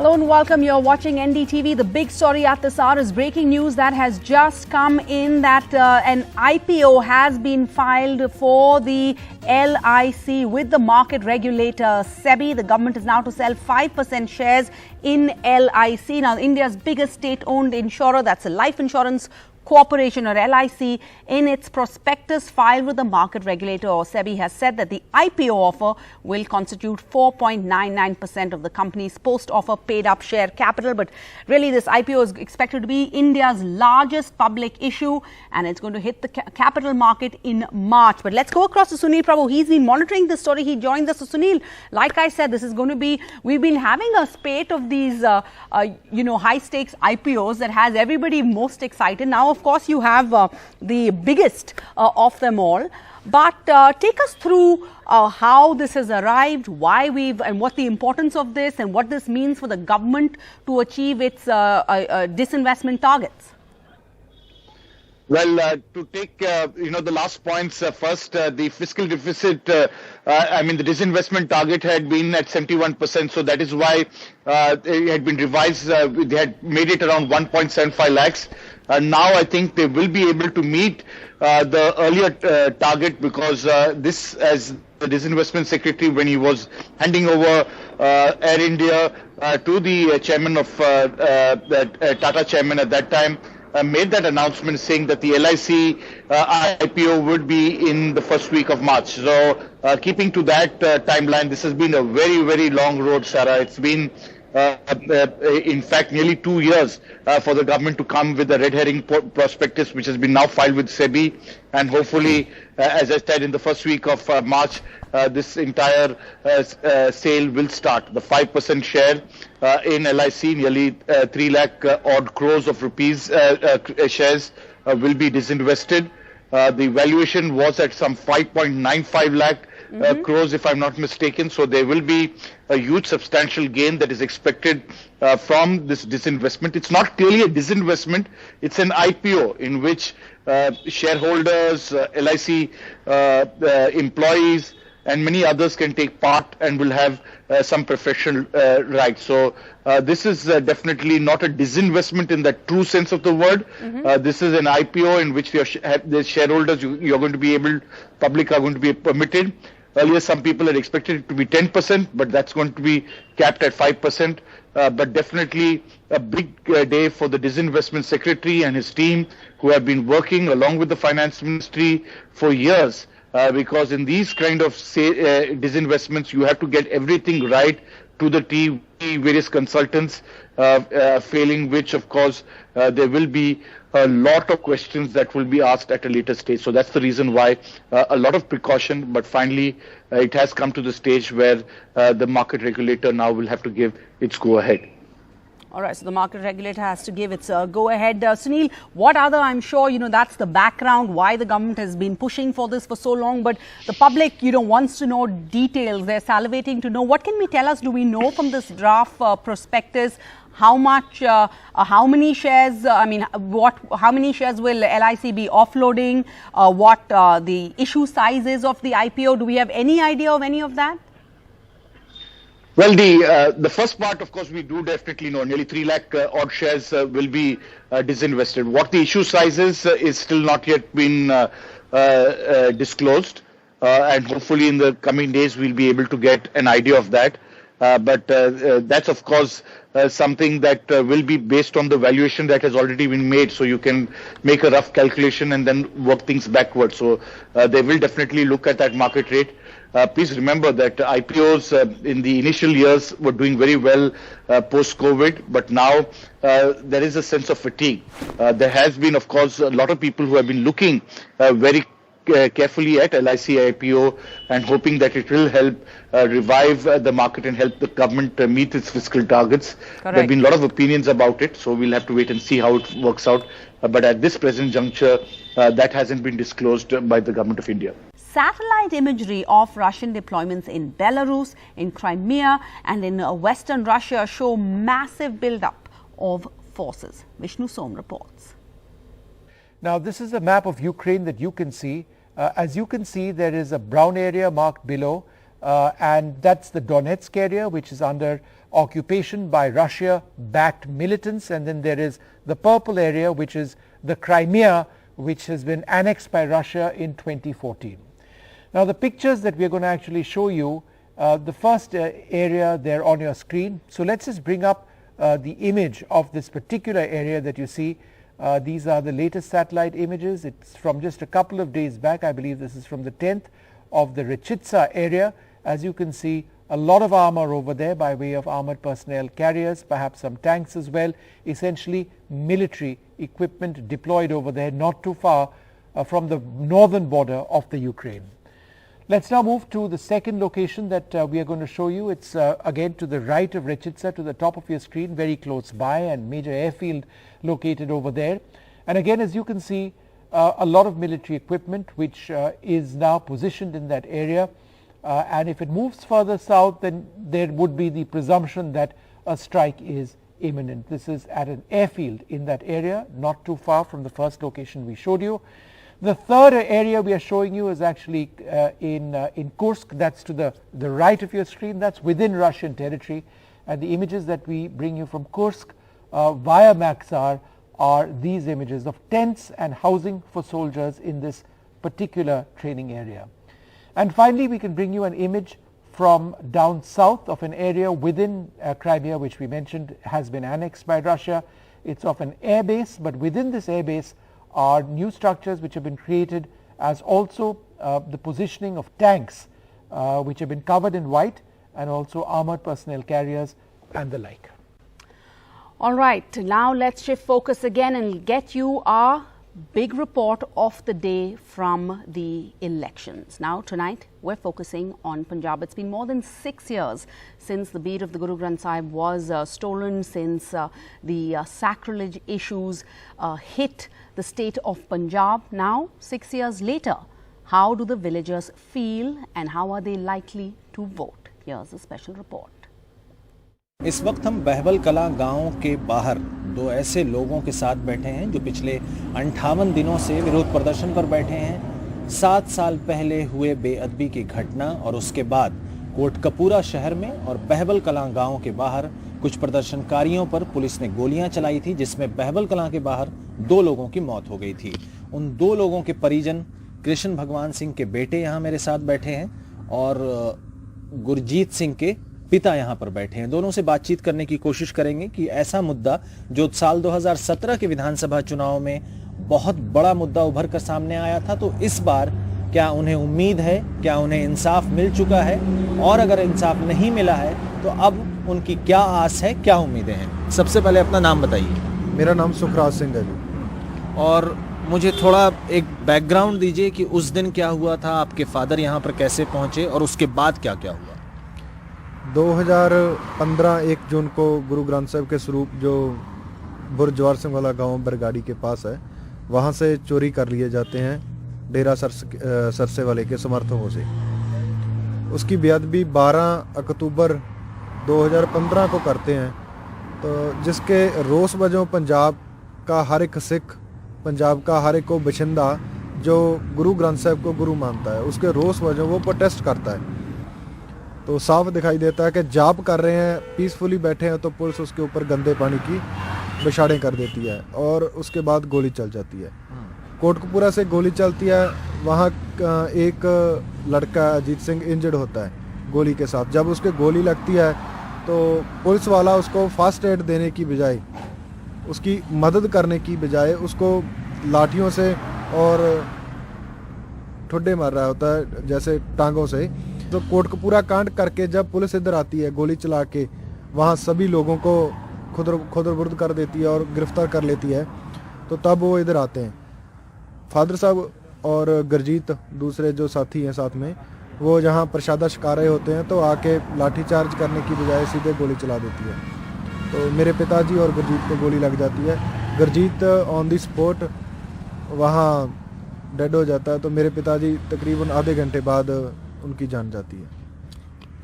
Hello and welcome. You're watching NDTV. The big story at this hour is breaking news that has just come in that an IPO has been filed for the LIC with the market regulator SEBI. The government is now to sell 5% shares in LIC. Now, India's biggest state-owned insurer, that's a life insurance corporation or LIC, in its prospectus filed with the market regulator or SEBI has said that the IPO offer will constitute 4.99% of the company's post-offer paid-up share capital. But really, this IPO is expected to be India's largest public issue, and it's going to hit the capital market in March. But let's go across to Sunil Prabhu. He's been monitoring this story. He joins us. So Sunil, like I said, this is going to be, we've been having a spate of these, high-stakes IPOs that has everybody most excited. Now, of course, you have the biggest of them all. But take us through how this has arrived, why and what the importance of this and what this means for the government to achieve its disinvestment targets. Well, to take, the last points first, the fiscal deficit, the disinvestment target had been at 71%. So that is why it had been revised. They had made it around 1.75 lakhs. Now I think they will be able to meet the earlier target because this, as the disinvestment secretary, when he was handing over Air India to the chairman of Tata chairman at that time, made that announcement saying that the LIC IPO would be in the first week of March. So keeping to that timeline, this has been a very, very long road, Sarah. It's been in fact nearly 2 years for the government to come with a red herring prospectus, which has been now filed with SEBI, and hopefully, as I said, in the first week of March, this entire sale will start. The 5% share in LIC, nearly 3 lakh odd crores of rupees shares will be disinvested. The valuation was at some 5.95 lakh crores, if I'm not mistaken. So there will be a huge substantial gain that is expected from this disinvestment. It's not clearly a disinvestment, it's an IPO in which shareholders, LIC employees and many others can take part and will have some preferential rights. So this is definitely not a disinvestment in the true sense of the word. This is an IPO in which the shareholders, you're going to be able, public are going to be permitted. Earlier, some people had expected it to be 10%, but that's going to be capped at 5%. But definitely a big day for the disinvestment secretary and his team, who have been working along with the finance ministry for years. Because in these kind of disinvestments, you have to get everything right to the T, various consultants, failing which, of course, there will be a lot of questions that will be asked at a later stage. So that's the reason why a lot of precaution, but finally it has come to the stage where the market regulator now will have to give its go-ahead. All right, so the market regulator has to give its go-ahead. Sunil, what other, I'm sure, that's the background, why the government has been pushing for this for so long, but the public, wants to know details. They're salivating to know. What can we tell us? Do we know from this draft prospectus how much, how many shares, how many shares will LIC be offloading? What the issue size is of the IPO? Do we have any idea of any of that? Well, the first part, of course, we do definitely know. Nearly 3 lakh odd shares will be disinvested. What the issue size is still not yet been disclosed. And hopefully in the coming days, we'll be able to get an idea of that. But that's, of course, something that will be based on the valuation that has already been made. So you can make a rough calculation and then work things backwards. So they will definitely look at that market rate. Please remember that IPOs in the initial years were doing very well post-COVID, but now there is a sense of fatigue. There has been, of course, a lot of people who have been looking very carefully at LIC IPO and hoping that it will help revive the market and help the government meet its fiscal targets. Correct. There have been a lot of opinions about it, so we'll have to wait and see how it works out. But at this present juncture, that hasn't been disclosed by the government of India. Satellite imagery of Russian deployments in Belarus, in Crimea and in western Russia show massive buildup of forces. Vishnu Som reports. Now, this is a map of Ukraine that you can see. As you can see, there is a brown area marked below. and that's the Donetsk area, which is under occupation by Russia-backed militants, and then there is the purple area, which is the Crimea, which has been annexed by Russia in 2014. Now the pictures that we are going to actually show you, the first area there on your screen. So let's just bring up the image of this particular area that you see. These are the latest satellite images. It's from just a couple of days back. I believe this is from the 10th of the Rechitsa area. As you can see, a lot of armor over there by way of armored personnel carriers, perhaps some tanks as well, essentially military equipment deployed over there, not too far from the northern border of the Ukraine. Let's now move to the second location that we are going to show you. It's again to the right of Rechitsa, to the top of your screen, very close by, and major airfield located over there. And again, as you can see, a lot of military equipment which is now positioned in that area. And if it moves further south, then there would be the presumption that a strike is imminent. This is at an airfield in that area, not too far from the first location we showed you. The third area we are showing you is actually in Kursk. That's to the right of your screen. That's within Russian territory. And the images that we bring you from Kursk via Maxar are these images of tents and housing for soldiers in this particular training area. And finally, we can bring you an image from down south of an area within Crimea, which we mentioned has been annexed by Russia. It's of an air base, but within this air base are new structures which have been created, as also the positioning of tanks which have been covered in white, and also armored personnel carriers and the like. All right, now let's shift focus again and get you our big report of the day from the elections. Now tonight we're focusing on Punjab. It's been more than 6 years since the bead of the Guru Granth Sahib was stolen, since the sacrilege issues hit the state of Punjab. Now 6 years later, how do the villagers feel and how are they likely to vote? Here's a special report. इस वक्त हम बहबल कला गांव के बाहर दो ऐसे लोगों के साथ बैठे हैं जो पिछले 58 दिनों से विरोध प्रदर्शन पर बैठे हैं। 7 साल पहले हुए बेअदबी की घटना और उसके बाद कोटकपूरा शहर में और बहबल कला गांव के बाहर कुछ प्रदर्शनकारियों पर पुलिस ने गोलियां चलाई थी, जिसमें बहबल कला के बाहर 2 लोगों की मौत हो गई थी। उन 2 लोगों के परिजन कृष्ण भगवान सिंह के बेटे यहाँ मेरे साथ बैठे हैं और गुरजीत सिंह के पिता यहाँ पर बैठे हैं। दोनों से बातचीत करने की कोशिश करेंगे कि ऐसा मुद्दा जो साल 2017 के विधानसभा चुनाव में बहुत बड़ा मुद्दा उभर कर सामने आया था, तो इस बार क्या उन्हें उम्मीद है, क्या उन्हें इंसाफ मिल चुका है, और अगर इंसाफ नहीं मिला है तो अब उनकी क्या आस है, क्या उम्मीदें हैं। सबसे पहले अपना नाम बताइए। मेरा नाम सुखराज सिंह है जी। और मुझे थोड़ा एक बैकग्राउंड दीजिए कि उस दिन क्या हुआ था, आपके फादर यहाँ पर कैसे पहुँचे और उसके बाद क्या क्या हुआ। 2015 1 जून को गुरु ग्रंथ साहिब के स्वरूप जो बुरजवार सिंह वाला गांव बरगाड़ी के पास है, वहां से चोरी कर लिए जाते हैं डेरा सरसे वाले के समर्थकों से। उसकी बेअदबी 12 अक्टूबर 2015 को करते हैं, तो जिसके रोष वजों पंजाब का हर एक सिख, पंजाब का हर एक को बशिंदा जो गुरु ग्रंथ साहिब को गुरु मानता है, उसके रोष वजों वो प्रोटेस्ट करता है। तो साफ दिखाई देता है कि जाप कर रहे हैं, पीसफुली बैठे हैं, तो पुलिस उसके ऊपर गंदे पानी की बछाड़ें कर देती है और उसके बाद गोली चल जाती है। कोटकपूरा से गोली चलती है, वहाँ एक लड़का अजीत सिंह इंजर्ड होता है गोली के साथ। जब उसके गोली लगती है तो पुलिस वाला उसको फर्स्ट एड देने की बजाय, उसकी मदद करने की बजाय उसको लाठियों से और ठुड्डे मार रहा होता है, जैसे टांगों से। तो कोटकपूरा कांड करके जब पुलिस इधर आती है गोली चला के, वहाँ सभी लोगों को खुदरबुर्द कर देती है और गिरफ्तार कर लेती है, तो तब वो इधर आते हैं। फादर साहब और गुरजीत दूसरे जो साथी हैं साथ में, वो जहाँ प्रसादा छका रहे होते हैं तो आके लाठी चार्ज करने की बजाय सीधे गोली चला देती है। तो मेरे पिताजी और गुरजीत को गोली लग जाती है। गुरजीत ऑन दी स्पॉट वहाँ डेड हो जाता है, तो मेरे पिताजी तकरीबन आधे घंटे बाद उनकी जान जाती है।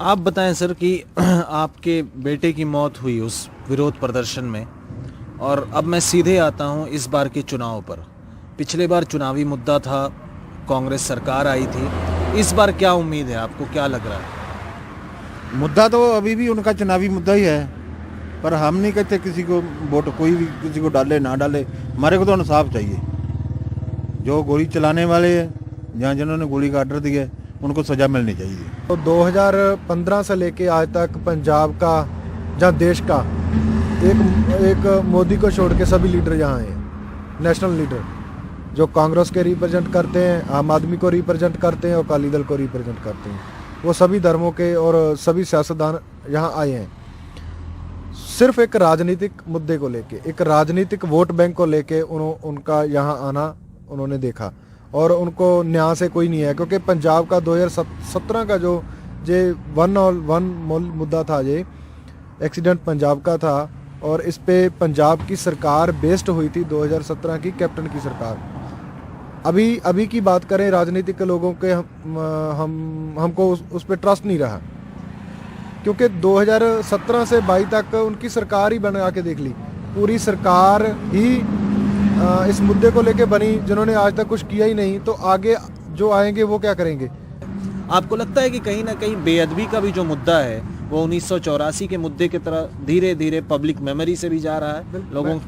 आप बताएं सर कि आपके बेटे की मौत हुई उस विरोध प्रदर्शन में, और अब मैं सीधे आता हूं इस बार के चुनाव पर। पिछले बार चुनावी मुद्दा था, कांग्रेस सरकार आई थी, इस बार क्या उम्मीद है आपको, क्या लग रहा है? मुद्दा तो अभी भी उनका चुनावी मुद्दा ही है, पर हम नहीं कहते किसी को वोट, कोई भी किसी को डाले ना डाले, हमारे को तो इंसाफ चाहिए। जो गोली चलाने वाले हैं या जिन्होंने गोली का ऑर्डर दिया उनको सजा मिलनी चाहिए। तो 2015 से लेके आज तक पंजाब का या देश का एक मोदी को छोड़ के सभी लीडर यहाँ हैं, नेशनल लीडर जो कांग्रेस के रिप्रेजेंट करते हैं, आम आदमी को रिप्रेजेंट करते हैं और अकाली दल को रिप्रेजेंट करते हैं। वो सभी धर्मों के और सभी सियासतदान यहाँ आए हैं, सिर्फ एक राजनीतिक मुद्दे को लेके, एक राजनीतिक वोट बैंक को लेके उनका यहाँ आना उन्होंने देखा, और उनको न्याय से कोई नहीं है। क्योंकि पंजाब का 2017 का जो वन मुद्दा था, ये एक्सीडेंट पंजाब का था, और इस पे पंजाब की सरकार बेस्ड हुई थी 2017 की कैप्टन की सरकार। अभी की बात करें राजनीतिक लोगों के, हमको उस पर ट्रस्ट नहीं रहा, क्योंकि 2017 से 22 तक उनकी सरकार ही बना के देख ली, पूरी सरकार ही इस मुद्दे को लेके बनी, जिन्होंने आज तक कुछ किया ही नहीं, तो आगे जो आएंगे वो क्या करेंगे। आपको लगता है कि कहीं ना कहीं बेअदबी का भी जो मुद्दा है वो 1984 के मुद्दे की तरह धीरे धीरे पब्लिक मेमोरी से भी जा रहा है लोगों?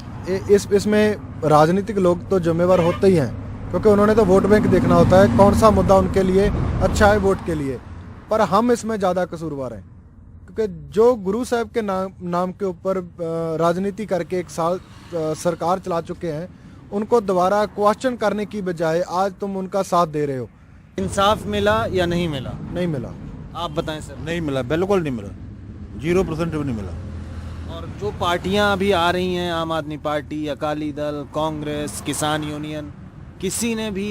इसमें राजनीतिक लोग तो जिम्मेवार होते ही हैं, क्योंकि उन्होंने तो वोट बैंक देखना होता है, कौन सा मुद्दा उनके लिए अच्छा है वोट के लिए। पर हम इसमें ज़्यादा कसूरवार हैं, क्योंकि जो गुरु साहब के नाम के ऊपर राजनीति करके 1 साल सरकार चला चुके हैं, उनको दोबारा क्वेश्चन करने की बजाय आज तुम उनका साथ दे रहे हो। इंसाफ मिला या नहीं मिला? नहीं मिला। आप बताएं सर। नहीं मिला, बिल्कुल नहीं मिला, 0% भी नहीं मिला। और जो पार्टियां अभी आ रही हैं, आम आदमी पार्टी, अकाली दल, कांग्रेस, किसान यूनियन, किसी ने भी,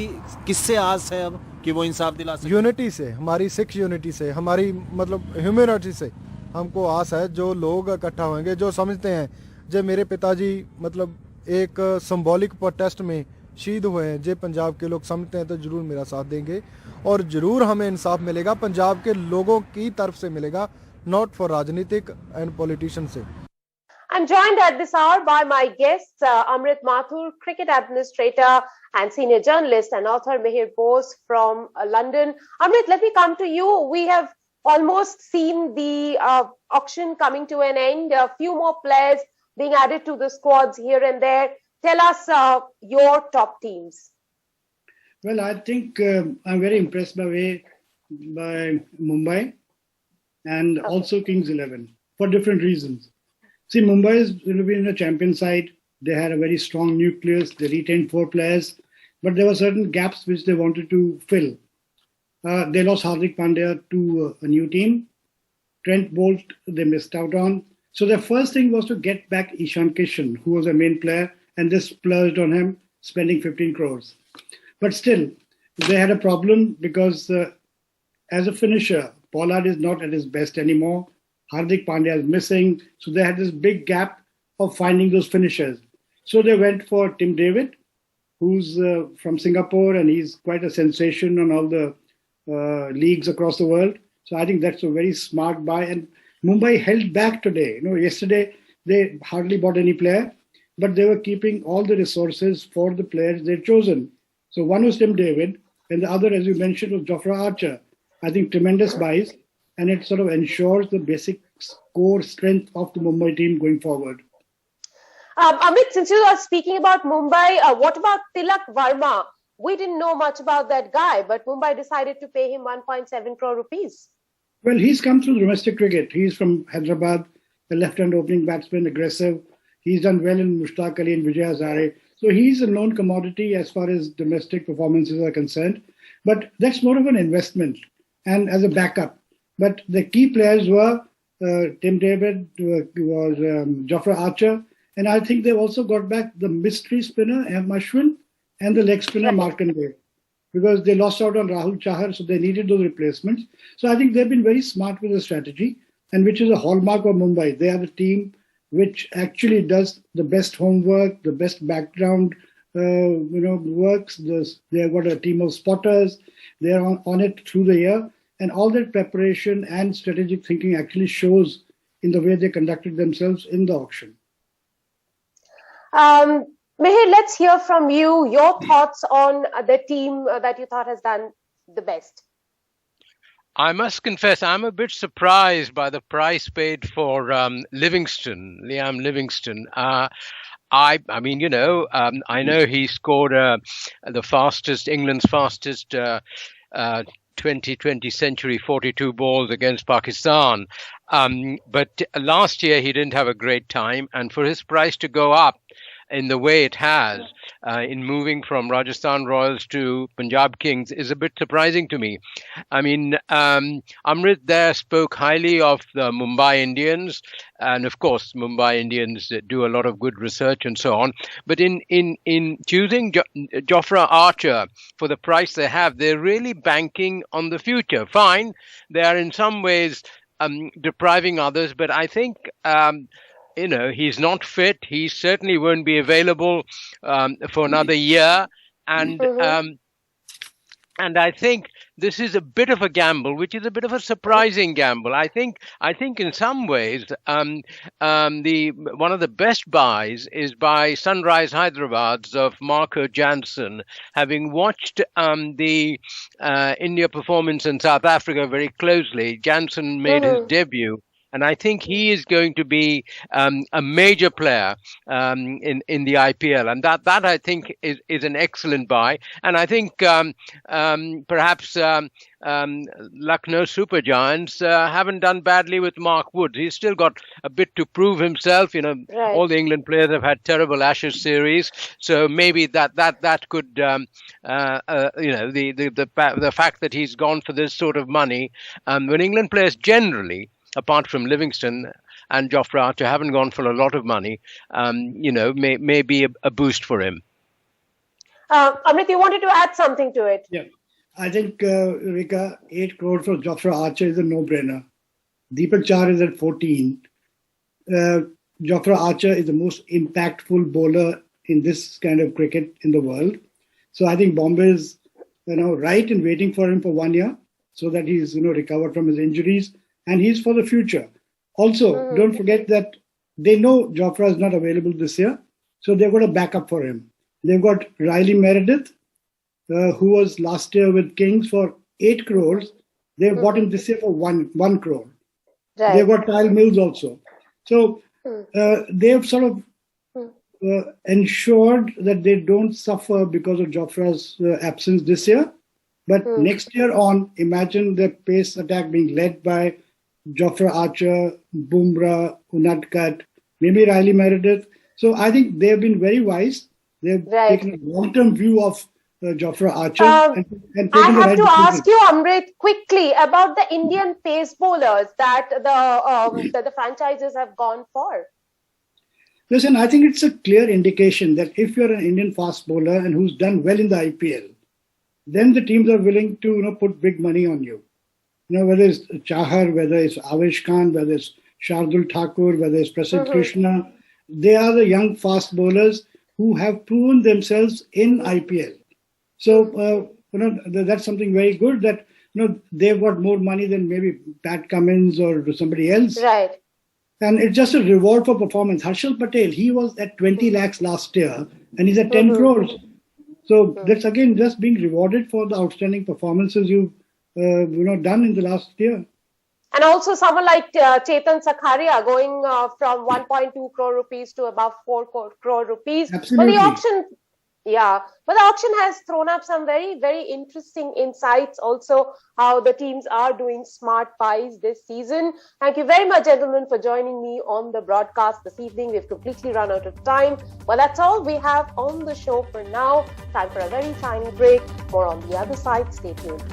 किससे आस है अब कि वो इंसाफ दिला सके? यूनिटी से, हमारी सिख यूनिटी से, हमारी मतलब ह्यूमैनिटी से हमको आस है। जो लोग इकट्ठा होंगे, जो समझते हैं, जो मेरे पिताजी मतलब एक सिंबॉलिक प्रोटेस्ट में शहीद हुए हैं, जो पंजाब के लोग समझते हैं, तो जरूर मेरा साथ देंगे और जरूर हमें इंसाफ मिलेगा, पंजाब के लोगों की तरफ से मिलेगा, नॉट फॉर राजनीतिक एंड पॉलिटिशियन से। I'm joined at this hour by my guests, Amrit Mathur, cricket administrator and senior journalist, and author Mihir Bose from London. Amrit, let me come to you. We have almost seen the auction coming to an end. A few more players being added to the squads here and there. Tell us your top teams. Well, I think I'm very impressed by Mumbai and also Kings 11 for different reasons. See, Mumbai has been in a champion side. They had a very strong nucleus. They retained 4 players, but there were certain gaps which they wanted to fill. They lost Hardik Pandya to a new team. Trent Bolt, they missed out on. So their first thing was to get back Ishan Kishan, who was a main player, and they splurged on him, spending 15 crores. But still, they had a problem because as a finisher, Pollard is not at his best anymore. Hardik Pandya is missing. So they had this big gap of finding those finishers. So they went for Tim David, who's from Singapore, and he's quite a sensation on all the leagues across the world. So I think that's a very smart buy. And Mumbai held back today. Yesterday they hardly bought any player, but they were keeping all the resources for the players they'd chosen. So one was Tim David, and the other, as you mentioned, was Jofra Archer. I think tremendous buys, and it sort of ensures the basic core strength of the Mumbai team going forward. Amit, since you are speaking about Mumbai, what about Tilak Varma? We didn't know much about that guy, but Mumbai decided to pay him 1.7 crore rupees. Well, he's come through domestic cricket. He's from Hyderabad, the left-hand opening batsman, aggressive. He's done well in Mushtaq Ali and Vijay Hazare. So he's a known commodity as far as domestic performances are concerned. But that's more of an investment and as a backup. But the key players were Tim David, was Jofra Archer, and I think they've also got back the mystery spinner, M. Ashwin, and the leg spinner, Markandev, because they lost out on Rahul Chahar, so they needed those replacements. So I think they've been very smart with the strategy, and which is a hallmark of Mumbai. They are the team which actually does the best homework, the best background works. They have got a team of spotters. They are on it through the year. And all that preparation and strategic thinking actually shows in the way they conducted themselves in the auction. Mihir, let's hear from you, your thoughts on the team that you thought has done the best. I must confess, I'm a bit surprised by the price paid for Liam Livingston. I mean, I know he scored England's fastest 2020 century 42 balls against Pakistan. But last year he didn't have a great time, and for his price to go up in the way it has in moving from Rajasthan Royals to Punjab Kings is a bit surprising to me. I mean, Amrit there spoke highly of the Mumbai Indians, and of course Mumbai Indians do a lot of good research and so on. But in choosing Jofra Archer for the price they have, they're really banking on the future. Fine, they are in some ways depriving others, but I think he's not fit. He certainly won't be available for another year, and I think this is a bit of a gamble, which is a bit of a surprising gamble. I think in some ways one of the best buys is by Sunrise Hyderabad's of Marco Jansen. Having watched the India performance in South Africa very closely, Jansen made his debut. And I think he is going to be a major player in the IPL, and that I think is an excellent buy. And I think perhaps Lucknow Super Giants haven't done badly with Mark Wood. He's still got a bit to prove himself. Right. All the England players have had terrible Ashes series, so maybe that could the fact that he's gone for this sort of money, when England players generally, apart from Livingston and Jofra Archer, haven't gone for a lot of money, may be a boost for him. Amrit, you wanted to add something to it? Yeah, I think, Rika, 8 crore for Jofra Archer is a no-brainer. Deepak Char is at 14. Jofra Archer is the most impactful bowler in this kind of cricket in the world. So I think Bombay is, right in waiting for him for 1 year so that he's, recovered from his injuries. And he's for the future. Also, don't forget that they know Jofra is not available this year, so they've got a backup for him. They've got Riley Meredith, who was last year with Kings for 8 crores. They've bought him this year for 1 crore. Right. They've got Kyle Mills also. So they've sort of ensured that they don't suffer because of Jofra's absence this year. But next year on, imagine the pace attack being led by Jofra Archer, Bumrah, Unadkat, maybe Riley Meredith. So I think they've been very wise. They've taken a long-term view of Jofra Archer. And I have to ask you, Amrit, quickly about the Indian pace bowlers that the franchises have gone for. Listen, I think it's a clear indication that if you're an Indian fast bowler and who's done well in the IPL, then the teams are willing to put big money on you. Whether it's Chahar, whether it's Avesh Khan, whether it's Shardul Thakur, whether it's Prasidh Krishna, they are the young fast bowlers who have proven themselves in IPL. So, that's something very good that, they've got more money than maybe Pat Cummins or somebody else. Right. And it's just a reward for performance. Harshal Patel, he was at 20 lakhs last year and he's at 10 crores. So that's again just being rewarded for the outstanding performances you've done in the last year. And also someone like Chetan Sakharia going from 1.2 crore rupees to above 4 crore rupees. Absolutely. But the auction has thrown up some very, very interesting insights also how the teams are doing smart buys this season. Thank you very much, gentlemen, for joining me on the broadcast this evening. We've completely run out of time. Well, that's all we have on the show for now. Time for a very tiny break. More on the other side. Stay tuned.